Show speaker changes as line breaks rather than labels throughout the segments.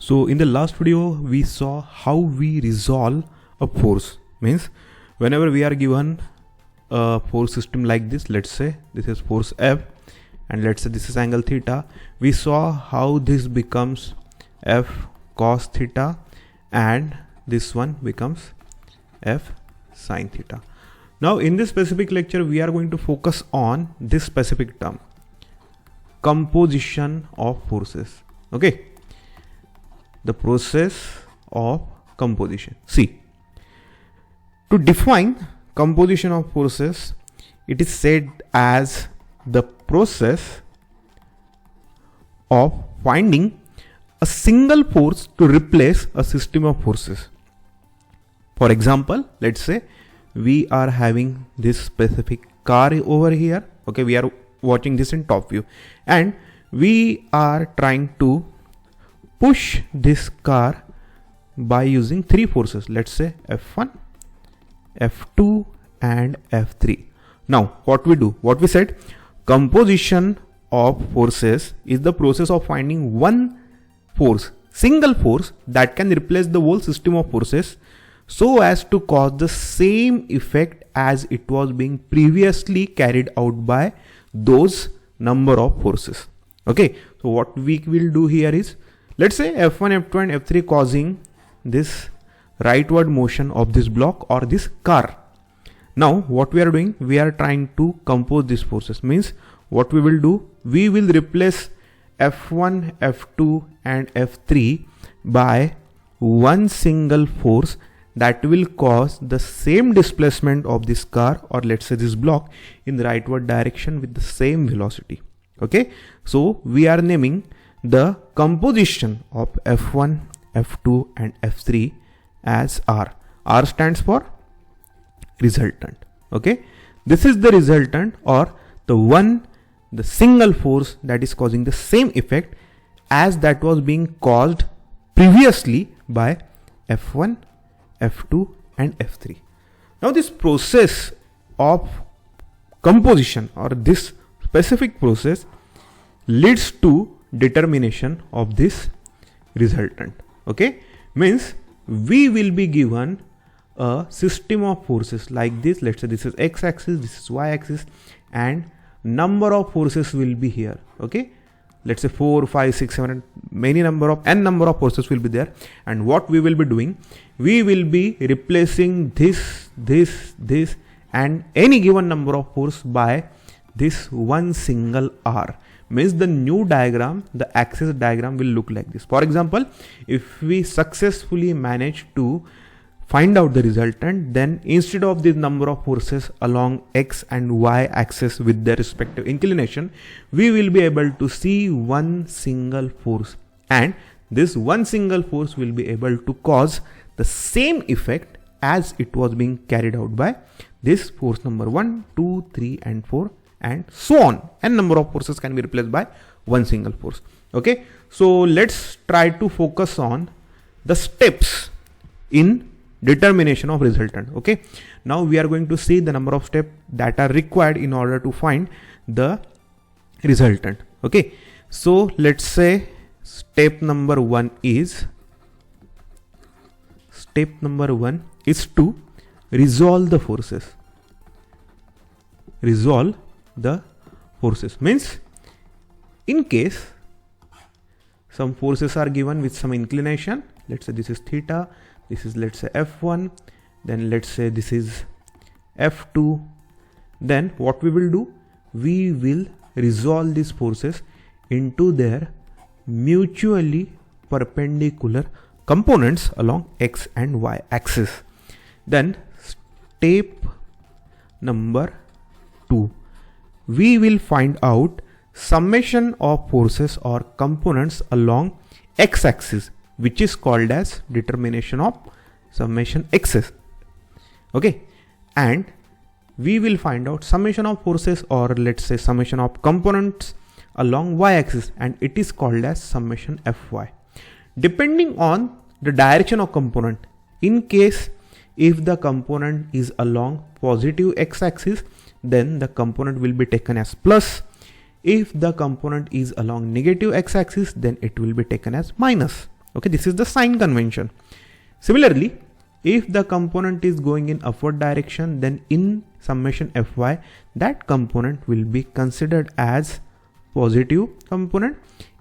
So in the last video, we saw how we resolve a force. Means whenever we are given a force system like this, let's say this is force F and let's say this is angle theta, we saw how this becomes F cos theta and this one becomes F sin theta. Now in this specific lecture, we are going to focus on this specific term, composition of forces. Okay, the process of composition. See, to define composition of forces, it is said as the process of finding a single force to replace a system of forces. For example, let's say we are having this specific car over here. Okay, we are watching this in top view and we are trying to push this car by using three forces. Let's say F1, F2 and F3. Now what we do, what we said, composition of forces is the process of finding one force, single force that can replace the whole system of forces so as to cause the same effect as it was being previously carried out by those number of forces. Okay, so what we will do here is, let's say F1, F2 and F3 causing this rightward motion of this block or this car. Now what we are doing, we are trying to compose these forces. Means what we will do, we will replace F1, F2 and F3 by one single force that will cause the same displacement of this car or let's say this block in the rightward direction with the same velocity. Okay, so we are naming the composition of F1, F2 and F3 as R. R stands for resultant. Okay, this is the resultant or the single force that is causing the same effect as that was being caused previously by F1, F2 and F3. Now this process of composition or this specific process leads to determination of this resultant. Okay, means we will be given a system of forces like this. Let's say this is X axis, this is Y axis and number of forces will be here. Okay, let's say 4, 5, 6, 7, many number of n number of forces will be there. And what we will be doing, we will be replacing this and any given number of force by this one single R. Means the new diagram, the axis diagram will look like this. For example, if we successfully manage to find out the resultant, then instead of the number of forces along X and Y axis with their respective inclination, we will be able to see one single force, and this one single force will be able to cause the same effect as it was being carried out by this force number 1, 2, 3 and 4 and so on. N number of forces can be replaced by one single force. Okay, so let's try to focus on the steps in determination of resultant. Okay, now we are going to see the number of steps that are required in order to find the resultant. Okay, so let's say step number one is to resolve the forces. Resolve the forces means in case some forces are given with some inclination, let's say this is theta, this is let's say F1, then let's say this is F2, then what we will do, we will resolve these forces into their mutually perpendicular components along X and Y axis. Then step number 2, we will find out summation of forces or components along X axis, which is called as determination of summation X's. Okay, and we will find out summation of forces or let's say summation of components along Y axis, and it is called as summation Fy. Depending on the direction of component, in case if the component is along positive X axis, then the component will be taken as plus. If the component is along negative X axis, then it will be taken as minus. Okay, this is the sign convention. Similarly, if the component is going in upward direction, then in summation fy, that component will be considered as positive component.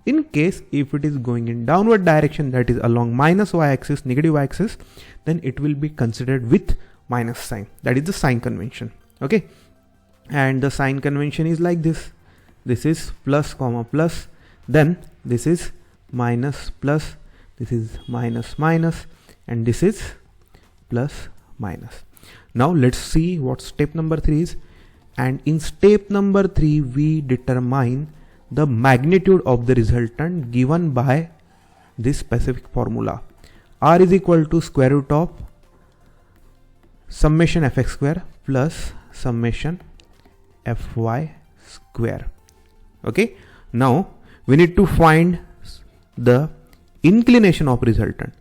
In case if it is going in downward direction, that is along minus y axis, negative y axis, then it will be considered with minus sign. That is the sign convention. Okay, and the sign convention is like this. This is plus comma plus, then this is minus plus, this is minus minus, and this is plus minus. Now let's see what step number 3 is. And in step number 3, we determine the magnitude of the resultant given by this specific formula. R is equal to square root of summation fx square plus summation fy square. Okay, now we need to find the inclination of resultant,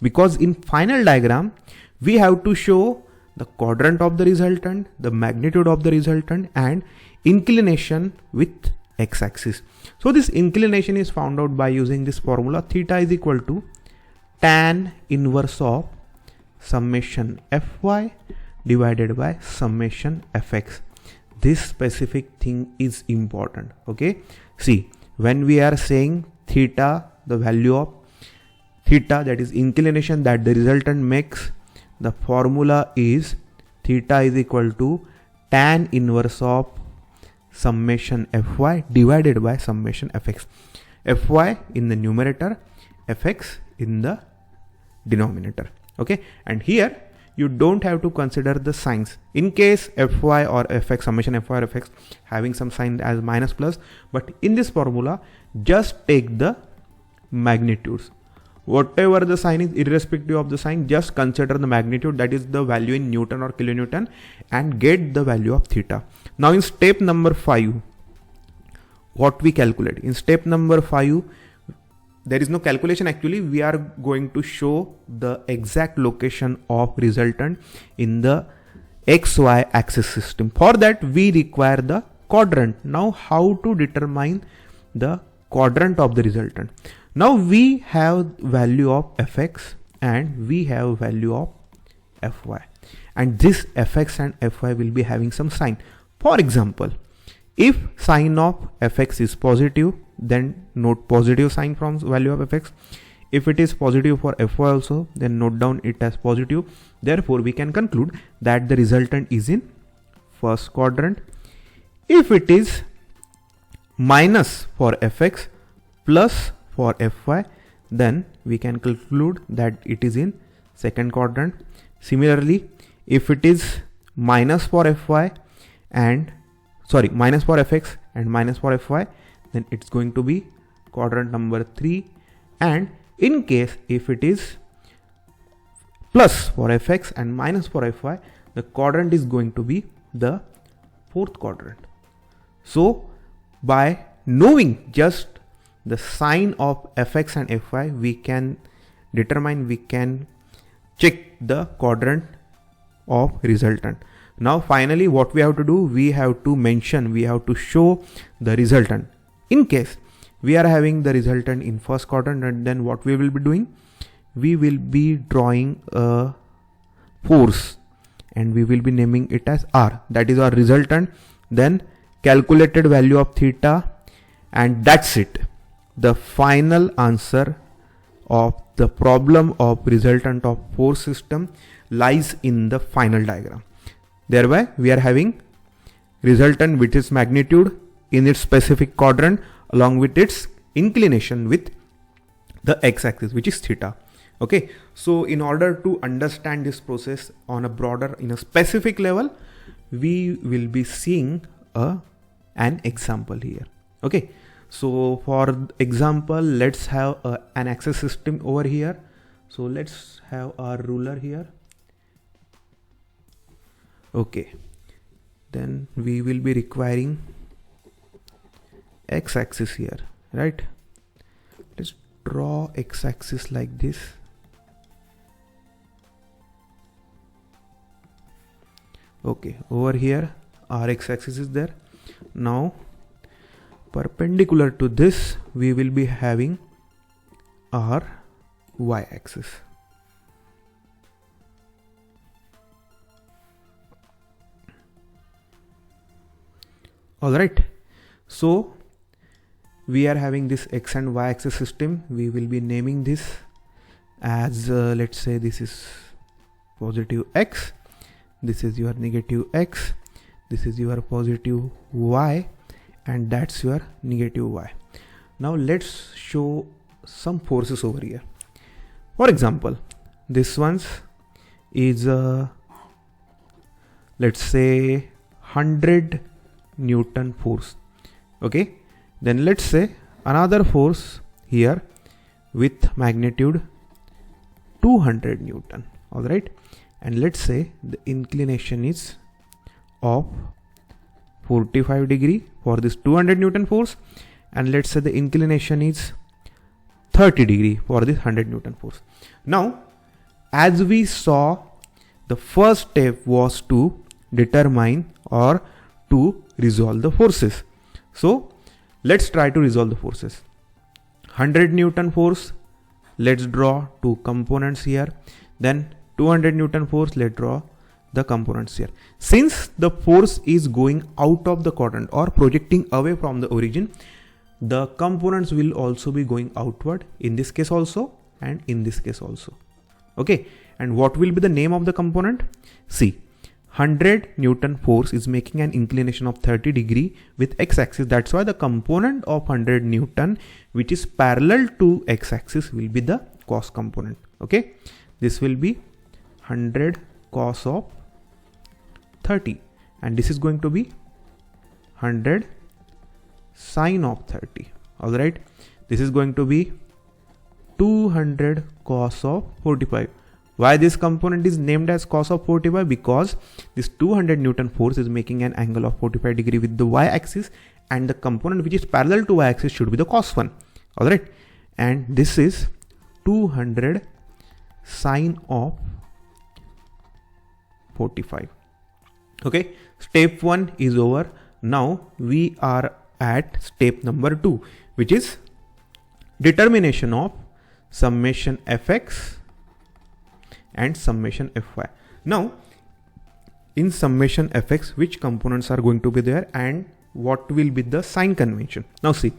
because in final diagram we have to show the quadrant of the resultant, the magnitude of the resultant, and inclination with x-axis. So this inclination is found out by using this formula. Theta is equal to tan inverse of summation fy divided by summation fx. This specific thing is important. Okay, see, when we are saying theta, the value of theta, that is inclination that the resultant makes, the formula is theta is equal to tan inverse of summation fy divided by summation fx. Fy in the numerator, fx in the denominator. Okay, and here you don't have to consider the signs. In case fy or fx, summation fy or fx having some sign as minus plus, but in this formula just take the magnitudes. Whatever the sign is, irrespective of the sign, just consider the magnitude, that is the value in Newton or kilonewton, and get the value of theta. Now in step number 5, what we calculate? In step number 5, there is no calculation actually. We are going to show the exact location of resultant in the XY axis system. For that we require the quadrant. Now how to determine the quadrant of the resultant? Now we have value of fx and we have value of fy, and this fx and fy will be having some sign. For example, if sign of fx is positive, then note positive sign from value of fx. If it is positive for fy also, then note down it as positive. Therefore we can conclude that the resultant is in first quadrant. If it is minus for fx plus for fy, then we can conclude that it is in second quadrant. Similarly, if it is minus for fy and minus for fx and minus for fy, then it's going to be quadrant number 3. And in case if it is plus for fx and minus for fy, the quadrant is going to be the fourth quadrant. So by knowing just the sign of fx and fy, we can determine, we can check the quadrant of resultant. Now finally what we have to do, we have to mention, we have to show the resultant. In case we are having the resultant in first quadrant, and then what we will be doing, we will be drawing a force and we will be naming it as R. That is our resultant. Then calculated value of theta, and that's it. The final answer of the problem of resultant of force system lies in the final diagram. Thereby we are having resultant with its magnitude in its specific quadrant along with its inclination with the x-axis, which is theta. Okay, so in order to understand this process on a broader, in a specific level, we will be seeing an example here. Okay, so for example, let's have an axis system over here. So let's have our ruler here. Okay, then we will be requiring x-axis here, right? Let's draw x-axis like this. Okay, over here our x-axis is there. Now perpendicular to this we will be having our y axis. All right, so we are having this x and y axis system. We will be naming this as let's say this is positive x, this is your negative x, this is your positive y, and that's your negative y. Now let's show some forces over here. For example, this one's is let's say 100 Newton force. Okay, then let's say another force here with magnitude 200 Newton. All right, and let's say the inclination is of 45 degree for this 200 Newton force, and let's say the inclination is 30 degree for this 100 Newton force. Now, as we saw, the first step was to determine or to resolve the forces. So let's try to resolve the forces. 100 Newton force, let's draw two components here. Then 200 Newton force, let's draw the components here. Since the force is going out of the quadrant or projecting away from the origin, the components will also be going outward in this case also and in this case also. Okay, and what will be the name of the component? See, 100 Newton force is making an inclination of 30 degree with x-axis. That's why the component of 100 Newton which is parallel to x-axis will be the cos component. Okay, this will be 100 cos of 30, and this is going to be 100 sine of 30. All right, this is going to be 200 cos of 45. Why this component is named as cos of 45? Because this 200 Newton force is making an angle of 45 degree with the y-axis, and the component which is parallel to y-axis should be the cos one. All right, and this is 200 sine of 45. Okay, step 1 is over. Now we are at step number 2, which is determination of summation fx and summation fy. Now in summation fx, which components are going to be there and what will be the sign convention? Now see,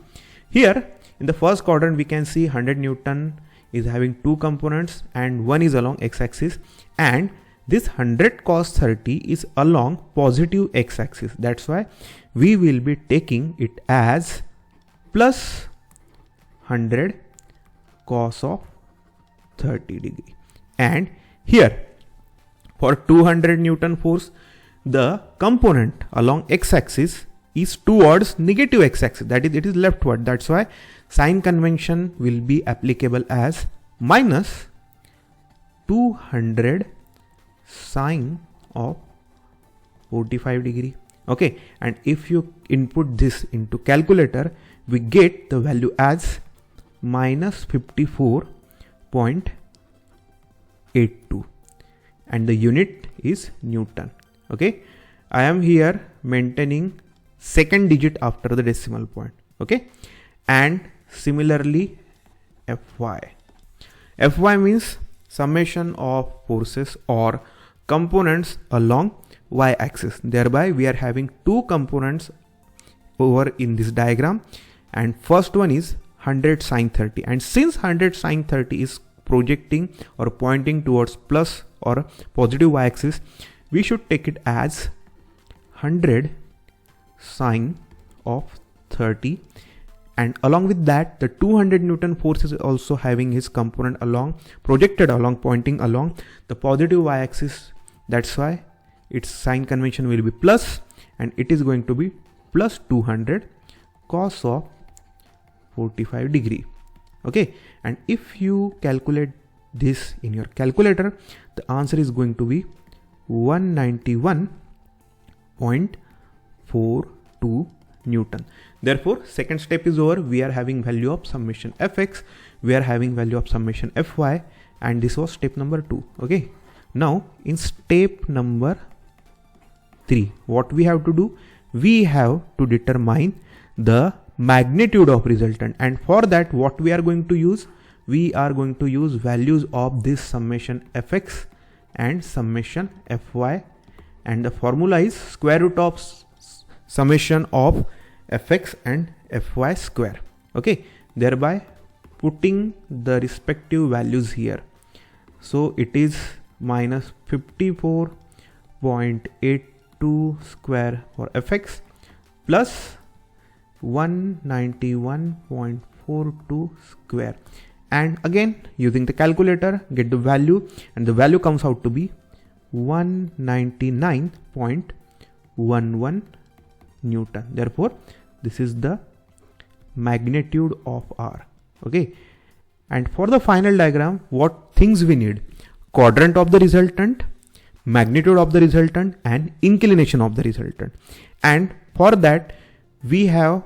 here in the first quadrant we can see 100 Newton is having two components and one is along x-axis, and this 100 cos 30 is along positive x-axis. That's why we will be taking it as plus 100 cos of 30 degree. And here for 200 Newton force, the component along x-axis is towards negative x-axis, that is, it is leftward. That's why sign convention will be applicable as minus 200 sine of 45 degree. Okay, and if you input this into calculator, we get the value as minus 54.82, and the unit is Newton. Okay, I am here maintaining second digit after the decimal point. Okay, and similarly Fy means summation of forces or components along y-axis. Thereby we are having two components over in this diagram, and first one is 100 sine 30, and since 100 sine 30 is projecting or pointing towards plus or positive y-axis, we should take it as 100 sine of 30, and along with that the 200 Newton force is also having his component along projected along pointing along the positive y-axis. That's why its sign convention will be plus, and it is going to be plus 200 cos of 45 degree. Okay, and if you calculate this in your calculator, the answer is going to be 191.42 Newton. Therefore second step is over. We are having value of summation fx, we are having value of summation fy, and this was step number 2. Okay, now in step number 3, what we have to do? We have to determine the magnitude of resultant, and for that what we are going to use? we are going to use values of this summation fx and summation fy, and the formula is square root of summation of fx and fy square. Okay, thereby putting the respective values here. So it is minus 54.82 square for fx plus 191.42 square, and again using the calculator get the value, and the value comes out to be 199.11 Newton. Therefore this is the magnitude of R. Okay, and for the final diagram, what things we need: quadrant of the resultant, magnitude of the resultant, and inclination of the resultant. And for that we have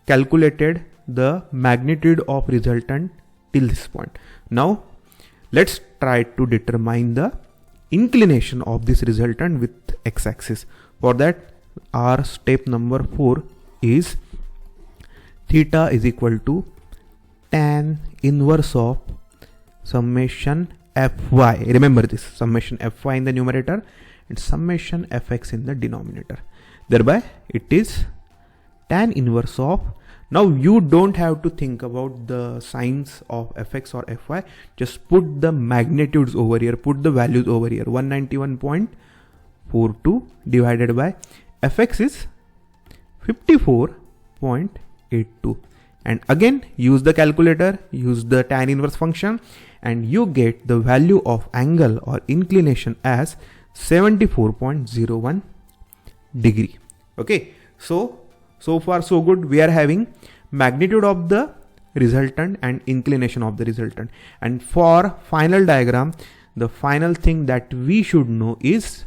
calculated the magnitude of resultant till this point. Now let's try to determine the inclination of this resultant with x-axis. For that, our step number 4 is theta is equal to tan inverse of summation fy. Remember this, summation fy in the numerator and summation fx in the denominator. Thereby it is tan inverse of, now you don't have to think about the signs of fx or fy, just put the magnitudes over here, put the values over here. 191.42 divided by fx is 54.82, and again use the calculator, use the tan inverse function, and you get the value of angle or inclination as 74.01 degree. Okay, so far so good. We are having magnitude of the resultant and inclination of the resultant. And for final diagram, the final thing that we should know is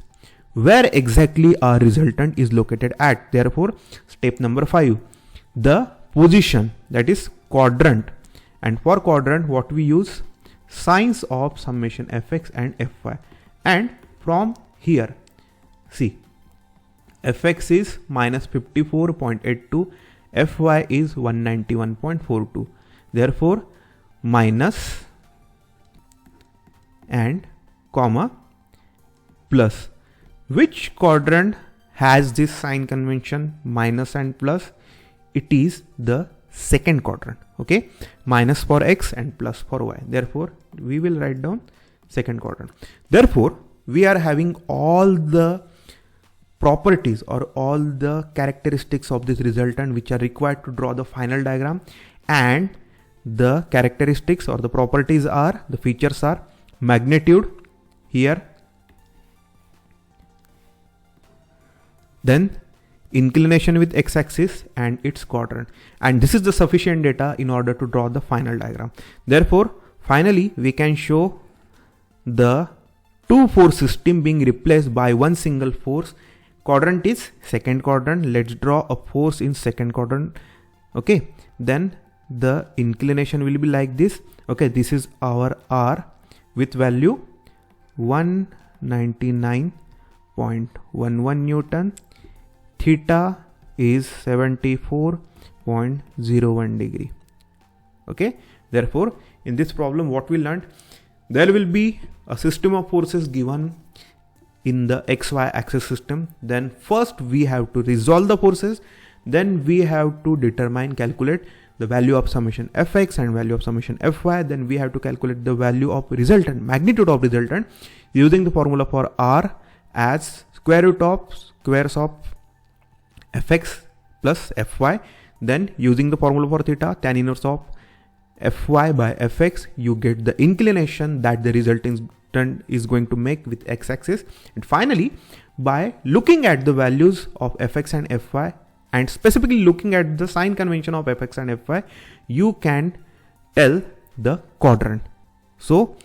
where exactly our resultant is located at. Therefore, step number 5, the position, that is quadrant. And for quadrant, what we use? Signs of summation fx and fy. And from here, see, fx is minus 54.82, fy is 191.42. Therefore minus and comma plus. Which quadrant has this sign convention minus and plus? It is the second quadrant. Okay, minus for x and plus for y. Therefore we will write down second quadrant. Therefore we are having all the properties or all the characteristics of this resultant which are required to draw the final diagram, and the characteristics or the properties are, the features are magnitude here, then inclination with x-axis and its quadrant, and this is the sufficient data in order to draw the final diagram. Therefore finally we can show the two force system being replaced by one single force. Quadrant is second quadrant. Let's draw a force in second quadrant. Okay, then the inclination will be like this. Okay, this is our R with value 199.11 Newton. Theta is 74.01 degree. Okay, therefore in this problem what we learned, there will be a system of forces given in the xy axis system. Then first we have to resolve the forces, then we have to determine, calculate the value of summation fx and value of summation fy, then we have to calculate the value of resultant, magnitude of resultant, using the formula for R as square root of squares of fx plus fy, then using the formula for theta, tan inverse of fy by fx, you get the inclination that the resultant is going to make with x-axis. And finally, by looking at the values of fx and fy and specifically looking at the sign convention of fx and fy, you can tell the quadrant. So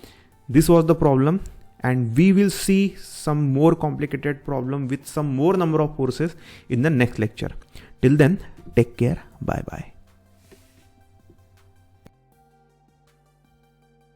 this was the problem, and we will see some more complicated problem with some more number of forces in the next lecture. Till then, take care. Bye bye.